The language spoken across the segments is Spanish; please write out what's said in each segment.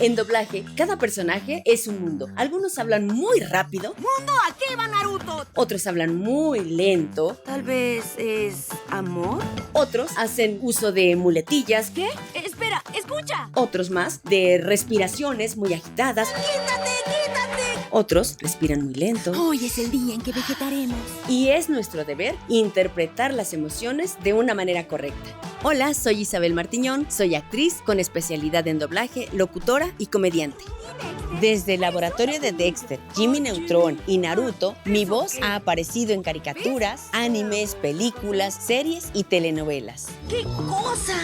En doblaje, cada personaje es un mundo. Algunos hablan muy rápido. ¡Mundo, ¿a qué va Naruto? Otros hablan muy lento. Tal vez es amor. Otros hacen uso de muletillas. ¿Qué? Espera, escucha. Otros más de respiraciones muy agitadas. ¡Quítate! Otros respiran muy lento. Hoy es el día en que vegetaremos. Y es nuestro deber interpretar las emociones de una manera correcta. Hola, soy Isabel Martiñón, soy actriz con especialidad en doblaje, locutora y comediante. Desde el laboratorio de Dexter, Jimmy Neutron y Naruto, mi voz ha aparecido en caricaturas, animes, películas, series y telenovelas. ¡Qué cosa!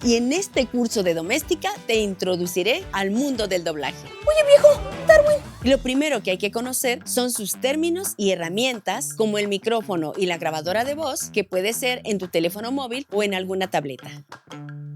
Y en este curso de doméstica te introduciré al mundo del doblaje. Oye, viejo, Darwin. Lo primero que hay que conocer son sus términos y herramientas, como el micrófono y la grabadora de voz, que puede ser en tu teléfono móvil o en alguna tableta.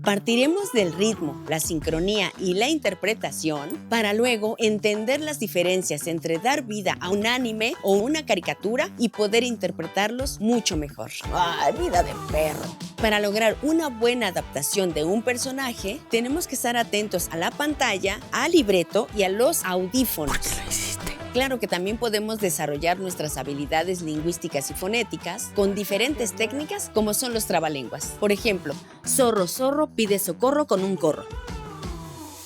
Partiremos del ritmo, la sincronía y la interpretación para luego entender las diferencias entre dar vida a un anime o una caricatura y poder interpretarlos mucho mejor. ¡Ay, vida de perro! Para lograr una buena adaptación de un personaje, tenemos que estar atentos a la pantalla, al libreto y a los audífonos. ¿Por qué lo hiciste? Claro que también podemos desarrollar nuestras habilidades lingüísticas y fonéticas con diferentes técnicas como son los trabalenguas. Por ejemplo, zorro, zorro pide socorro con un corro.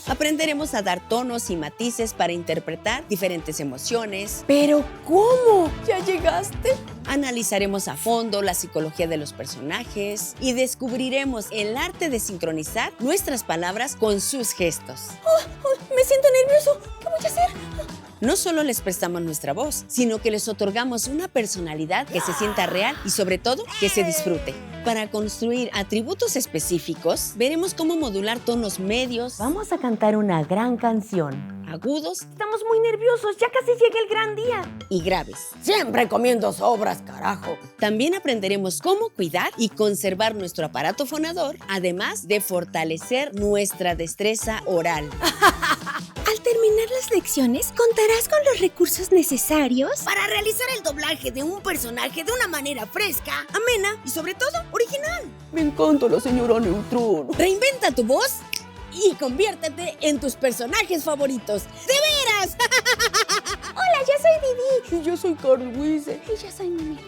Aprenderemos a dar tonos y matices para interpretar diferentes emociones. ¿Pero cómo? ¿Ya llegaste? Analizaremos a fondo la psicología de los personajes y descubriremos el arte de sincronizar nuestras palabras con sus gestos. Me siento nervioso. ¿Qué voy a hacer? No solo les prestamos nuestra voz, sino que les otorgamos una personalidad que se sienta real y sobre todo que se disfrute. Para construir atributos específicos, veremos cómo modular tonos medios. Vamos a cantar una gran canción. Agudos. Estamos muy nerviosos, ya casi llega el gran día. Y graves. Siempre comiendo sobras, carajo. También aprenderemos cómo cuidar y conservar nuestro aparato fonador, además de fortalecer nuestra destreza oral. Al terminar las lecciones, contarás con los recursos necesarios para realizar el doblaje de un personaje de una manera fresca, amena y sobre todo original. Me encanta la señora Neutron. Reinventa tu voz y conviértete en tus personajes favoritos. ¡De veras! Hola, yo soy Didi. Y yo soy Carl Wiese. Y yo soy Mimi.